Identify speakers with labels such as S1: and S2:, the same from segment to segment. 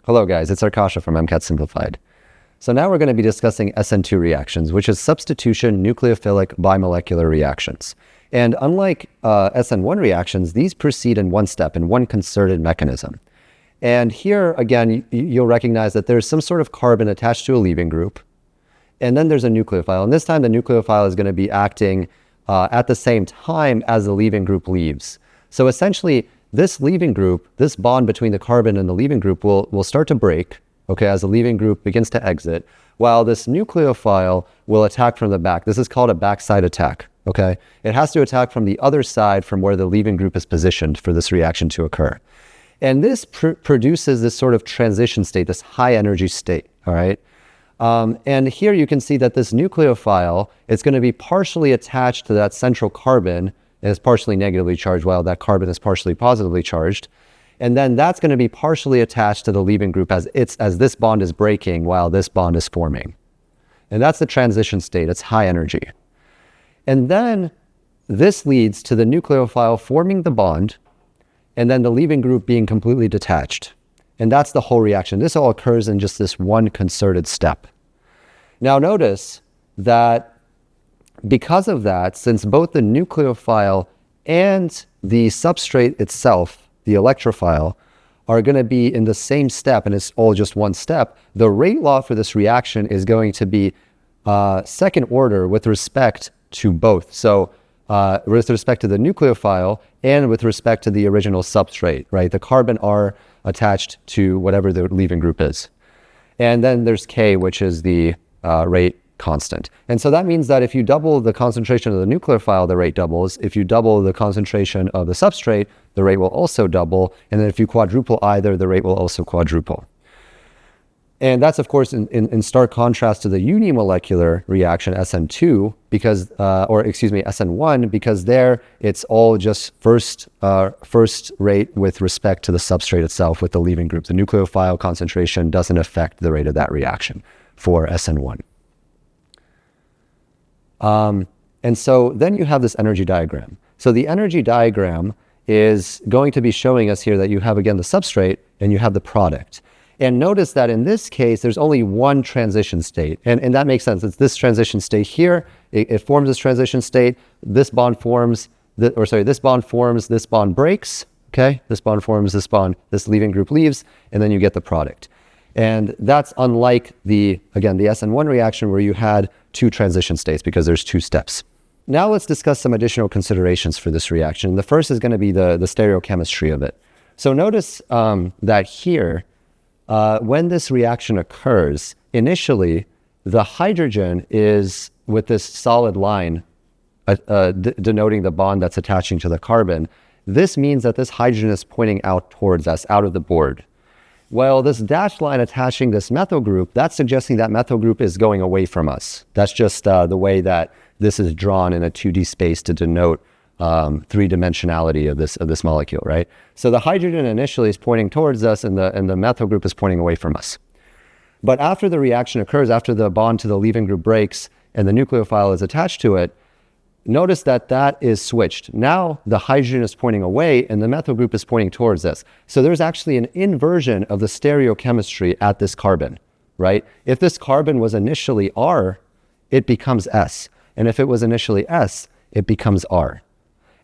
S1: Hello guys, it's Arkasha from MCAT Simplified. So now we're going to be discussing SN2 reactions, which is substitution nucleophilic bimolecular reactions. And unlike SN1 reactions, these proceed in one step, in one concerted mechanism. And here, again, you'll recognize that there's some sort of carbon attached to a leaving group, and then there's a nucleophile. And this time the nucleophile is going to be acting at the same time as the leaving group leaves. So essentially, this leaving group, this bond between the carbon and the leaving group will start to break, okay, as the leaving group begins to exit, while this nucleophile will attack from the back. This is called a backside attack, okay? It has to attack from the other side from where the leaving group is positioned for this reaction to occur. And this produces this sort of transition state, this high energy state, all right? And here you can see that this nucleophile is going to be partially attached to that central carbon, and is partially negatively charged while that carbon is partially positively charged. And then that's going to be partially attached to the leaving group as this bond is breaking while this bond is forming. And that's the transition state. It's high energy. And then this leads to the nucleophile forming the bond and then the leaving group being completely detached. And that's the whole reaction. This all occurs in just this one concerted step. Now notice that because of that, since both the nucleophile and the substrate itself, the electrophile, are going to be in the same step, and it's all just one step, the rate law for this reaction is going to be second order with respect to both. So with respect to the nucleophile and with respect to the original substrate, right? The carbon R attached to whatever the leaving group is. And then there's K, which is the rate constant. And so that means that if you double the concentration of the nucleophile, the rate doubles. If you double the concentration of the substrate, the rate will also double. And then if you quadruple either, the rate will also quadruple. And that's, of course, in stark contrast to the unimolecular reaction, SN2, because, SN1, because there it's all just first rate with respect to the substrate itself with the leaving group. The nucleophile concentration doesn't affect the rate of that reaction for SN1. And so then you have this energy diagram. So the energy diagram is going to be showing us here that you have, again, the substrate and you have the product. And notice that in this case, there's only one transition state. And that makes sense. It's this transition state here. It forms this transition state. This bond forms, this bond forms, this bond breaks, okay? This bond forms, this bond, this leaving group leaves, and then you get the product. And that's unlike the SN1 reaction where you had two transition states because there's two steps. Now let's discuss some additional considerations for this reaction. The first is going to be the stereochemistry of it. So notice that here, when this reaction occurs, initially the hydrogen is with this solid line denoting the bond that's attaching to the carbon. This means that this hydrogen is pointing out towards us, out of the board. Well, this dashed line attaching this methyl group, that's suggesting that methyl group is going away from us. That's just the way that this is drawn in a 2D space to denote three-dimensionality of this molecule, right? So the hydrogen initially is pointing towards us and the methyl group is pointing away from us. But after the reaction occurs, after the bond to the leaving group breaks and the nucleophile is attached to it, notice that that is switched. Now the hydrogen is pointing away and the methyl group is pointing towards us. So there's actually an inversion of the stereochemistry at this carbon, right? If this carbon was initially R, it becomes S. And if it was initially S, it becomes R.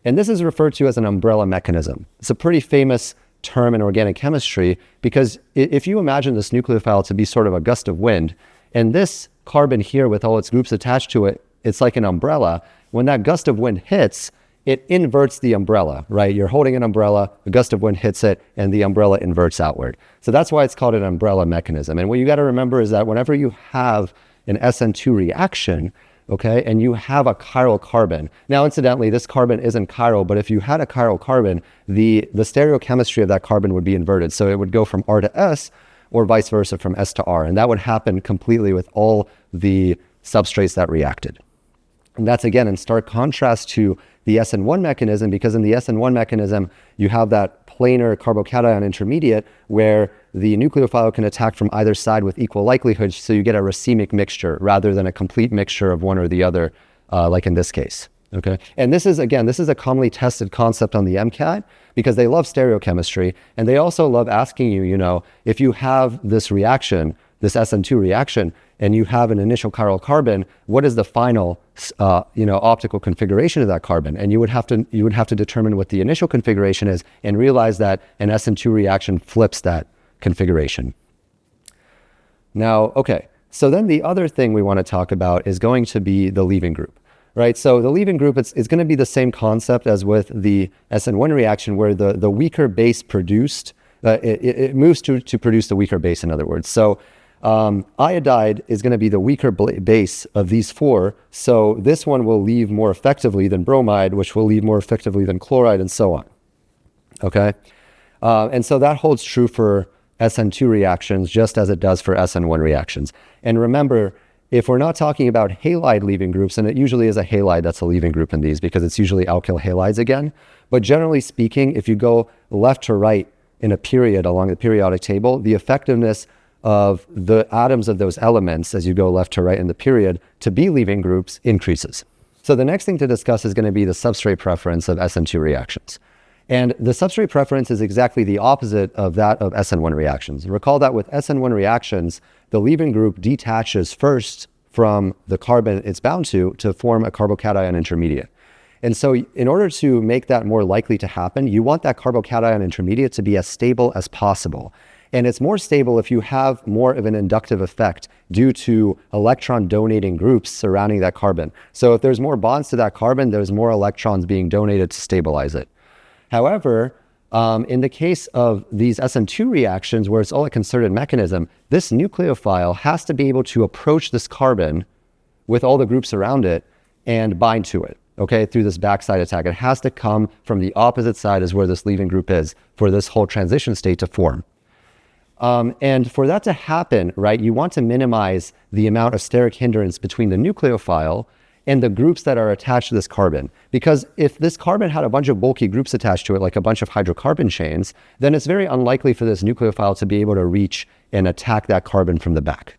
S1: And this is referred to as an umbrella mechanism. It's a pretty famous term in organic chemistry because if you imagine this nucleophile to be sort of a gust of wind, and this carbon here with all its groups attached to it, it's like an umbrella. When that gust of wind hits, it inverts the umbrella, right? You're holding an umbrella, a gust of wind hits it, and the umbrella inverts outward. So that's why it's called an umbrella mechanism. And what you got to remember is that whenever you have an SN2 reaction, okay, and you have a chiral carbon. Now, incidentally, this carbon isn't chiral, but if you had a chiral carbon, the stereochemistry of that carbon would be inverted. So it would go from R to S or vice versa from S to R. And that would happen completely with all the substrates that reacted. And that's, again, in stark contrast to the SN1 mechanism, because in the SN1 mechanism, you have that planar carbocation intermediate where the nucleophile can attack from either side with equal likelihood, so you get a racemic mixture rather than a complete mixture of one or the other, like in this case. Okay, and this is a commonly tested concept on the MCAT because they love stereochemistry, and they also love asking you, you know, if you have this reaction, this SN2 reaction, and you have an initial chiral carbon, what is the final, optical configuration of that carbon? And you would have to determine what the initial configuration is and realize that an SN2 reaction flips that configuration. Now, okay, so then the other thing we want to talk about is going to be the leaving group. Right, so the leaving group, it's going to be the same concept as with the SN1 reaction, where the weaker base produced, it moves to produce the weaker base, in other words. So iodide is going to be the weaker base of these four, so this one will leave more effectively than bromide, which will leave more effectively than chloride, and so on. Okay, and so that holds true for SN2 reactions just as it does for SN1 reactions. And remember, if we're not talking about halide leaving groups, and it usually is a halide that's a leaving group in these because it's usually alkyl halides again, but generally speaking, if you go left to right in a period along the periodic table, the effectiveness of the atoms of those elements as you go left to right in the period to be leaving groups increases. So the next thing to discuss is going to be the substrate preference of SN2 reactions. And the substrate preference is exactly the opposite of that of SN1 reactions. Recall that with SN1 reactions, the leaving group detaches first from the carbon it's bound to form a carbocation intermediate. And so in order to make that more likely to happen, you want that carbocation intermediate to be as stable as possible. And it's more stable if you have more of an inductive effect due to electron donating groups surrounding that carbon. So if there's more bonds to that carbon, there's more electrons being donated to stabilize it. However, in the case of these SN2 reactions, where it's all a concerted mechanism, this nucleophile has to be able to approach this carbon with all the groups around it and bind to it, okay, through this backside attack. It has to come from the opposite side as where this leaving group is for this whole transition state to form. And for that to happen, right, you want to minimize the amount of steric hindrance between the nucleophile and the groups that are attached to this carbon. Because if this carbon had a bunch of bulky groups attached to it, like a bunch of hydrocarbon chains, then it's very unlikely for this nucleophile to be able to reach and attack that carbon from the back.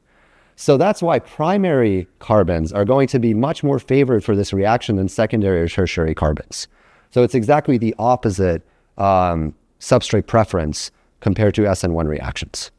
S1: So that's why primary carbons are going to be much more favored for this reaction than secondary or tertiary carbons. So it's exactly the opposite substrate preference compared to SN1 reactions.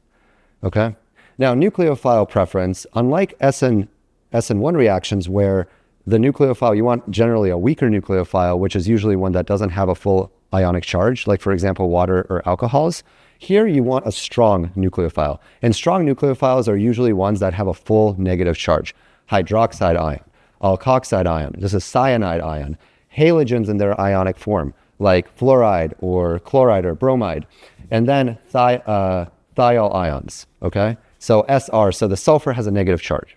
S1: Okay? Now, nucleophile preference, unlike SN1 reactions where the nucleophile, you want generally a weaker nucleophile, which is usually one that doesn't have a full ionic charge, like for example, water or alcohols. Here you want a strong nucleophile. And strong nucleophiles are usually ones that have a full negative charge. Hydroxide ion, alkoxide ion, just a cyanide ion, halogens in their ionic form, like fluoride or chloride or bromide, and then thiol ions, okay? So SR, so the sulfur has a negative charge.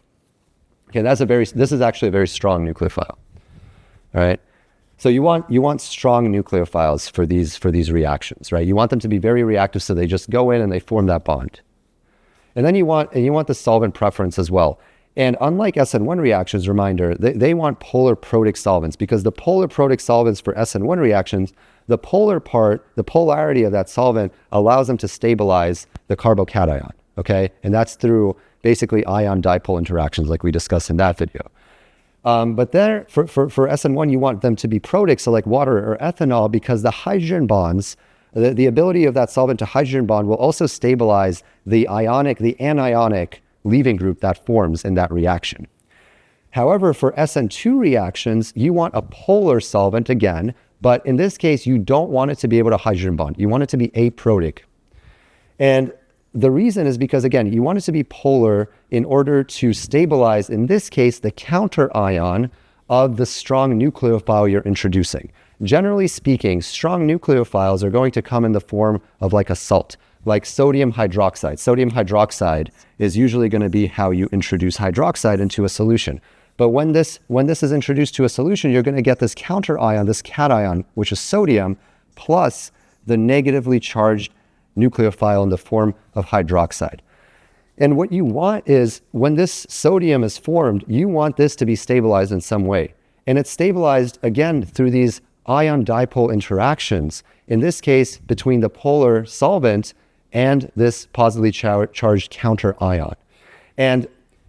S1: Okay, this is actually a very strong nucleophile, all right? So you want strong nucleophiles for these reactions, right? You want them to be very reactive so they just go in and they form that bond. And then you want the solvent preference as well. And unlike SN1 reactions, reminder, they want polar protic solvents because the polar protic solvents for SN1 reactions, the polar part, the polarity of that solvent allows them to stabilize the carbocation, okay? And that's through basically ion dipole interactions like we discussed in that video. But there, for SN1, you want them to be protic, so like water or ethanol, because the hydrogen bonds, the ability of that solvent to hydrogen bond will also stabilize the anionic leaving group that forms in that reaction. However, for SN2 reactions, you want a polar solvent again, but in this case, you don't want it to be able to hydrogen bond. You want it to be aprotic. And the reason is because, again, you want it to be polar in order to stabilize, in this case, the counter ion of the strong nucleophile you're introducing. Generally speaking, strong nucleophiles are going to come in the form of like a salt, like sodium hydroxide. Sodium hydroxide is usually going to be how you introduce hydroxide into a solution. But when this is introduced to a solution, you're going to get this counter ion, this cation, which is sodium, plus the negatively charged nucleophile in the form of hydroxide. And what you want is, when this sodium is formed, you want this to be stabilized in some way. And it's stabilized, again, through these ion dipole interactions, in this case, between the polar solvent and this positively charged counter ion. And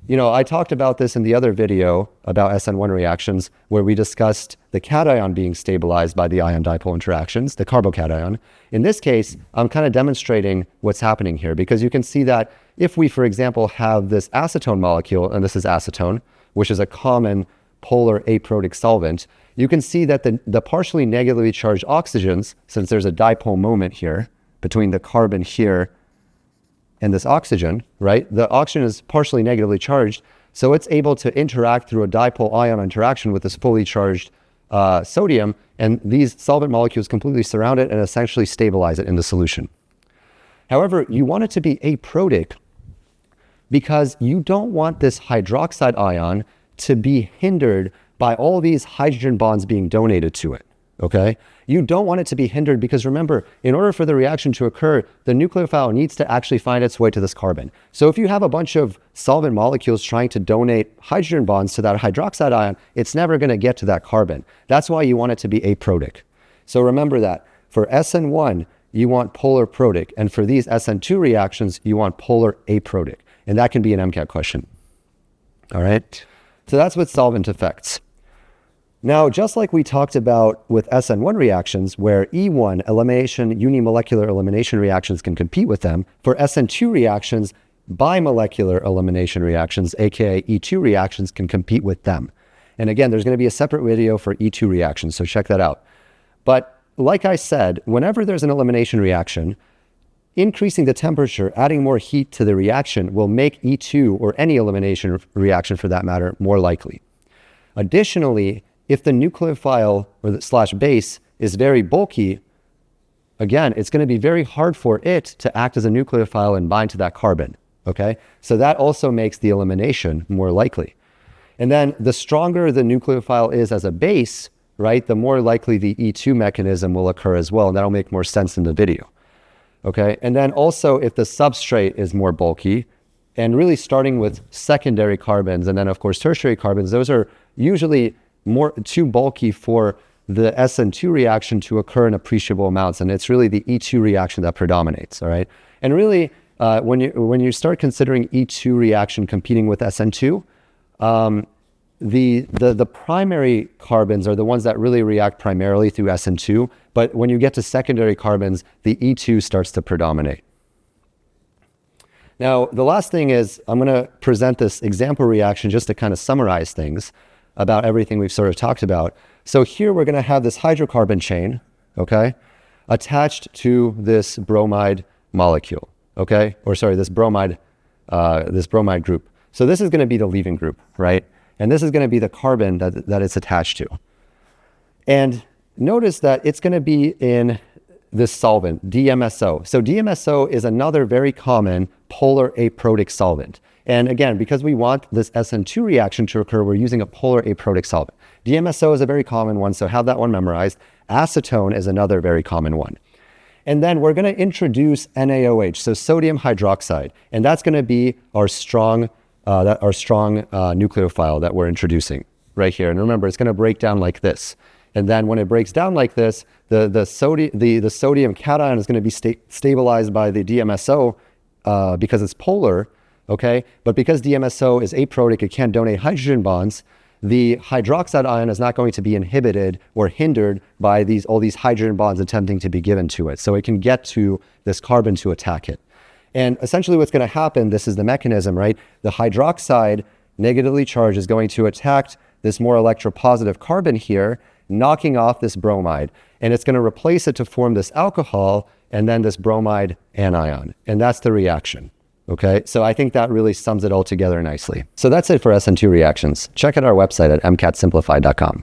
S1: You know, I talked about this in the other video about SN1 reactions where we discussed the cation being stabilized by the ion dipole interactions, the carbocation. In this case, I'm kind of demonstrating what's happening here because you can see that if we, for example, have this acetone molecule, and this is acetone, which is a common polar aprotic solvent, you can see that the partially negatively charged oxygens, since there's a dipole moment here between the carbon here and this oxygen, right? The oxygen is partially negatively charged, so it's able to interact through a dipole ion interaction with this fully charged sodium, and these solvent molecules completely surround it and essentially stabilize it in the solution. However, you want it to be aprotic because you don't want this hydroxide ion to be hindered by all these hydrogen bonds being donated to it, okay? You don't want it to be hindered because remember, in order for the reaction to occur, the nucleophile needs to actually find its way to this carbon. So if you have a bunch of solvent molecules trying to donate hydrogen bonds to that hydroxide ion, it's never going to get to that carbon. That's why you want it to be aprotic. So remember that for SN1, you want polar protic, and for these SN2 reactions, you want polar aprotic. And that can be an MCAT question. All right? So that's with solvent effects. Now, just like we talked about with SN1 reactions, where E1 elimination, unimolecular elimination reactions can compete with them, for SN2 reactions, bimolecular elimination reactions, aka E2 reactions, can compete with them. And again, there's going to be a separate video for E2 reactions, so check that out. But like I said, whenever there's an elimination reaction, increasing the temperature, adding more heat to the reaction will make E2 or any elimination reaction for that matter more likely. Additionally, if the nucleophile or the slash base is very bulky, again, it's going to be very hard for it to act as a nucleophile and bind to that carbon, okay? So that also makes the elimination more likely. And then the stronger the nucleophile is as a base, right, the more likely the E2 mechanism will occur as well, and that'll make more sense in the video, okay? And then also if the substrate is more bulky, and really starting with secondary carbons and then of course tertiary carbons, those are usually too bulky for the SN2 reaction to occur in appreciable amounts, and it's really the E2 reaction that predominates, all right? And really, when you start considering E2 reaction competing with SN2, the primary carbons are the ones that really react primarily through SN2, but when you get to secondary carbons, the E2 starts to predominate. Now, the last thing is I'm going to present this example reaction just to kind of summarize things about everything we've sort of talked about. So here we're going to have this hydrocarbon chain, okay, attached to this bromide molecule, okay, or sorry, this bromide group. So this is going to be the leaving group, right? And this is going to be the carbon that it's attached to. And notice that it's going to be in this solvent, DMSO. So DMSO is another very common polar aprotic solvent. And again, because we want this SN2 reaction to occur, we're using a polar aprotic solvent. DMSO is a very common one, so have that one memorized. Acetone is another very common one. And then we're going to introduce NaOH, so sodium hydroxide, and that's going to be our strong nucleophile that we're introducing right here. And remember, it's going to break down like this. And then when it breaks down like this, the sodium cation is going to be stabilized by the DMSO because it's polar. Okay, but because DMSO is aprotic, it can't donate hydrogen bonds, the hydroxide ion is not going to be inhibited or hindered by all these hydrogen bonds attempting to be given to it. So it can get to this carbon to attack it. And essentially what's going to happen, this is the mechanism, right? The hydroxide negatively charged is going to attack this more electropositive carbon here, knocking off this bromide. And it's going to replace it to form this alcohol and then this bromide anion. And that's the reaction. Okay, so I think that really sums it all together nicely. So that's it for SN2 reactions. Check out our website at mcatsimplified.com.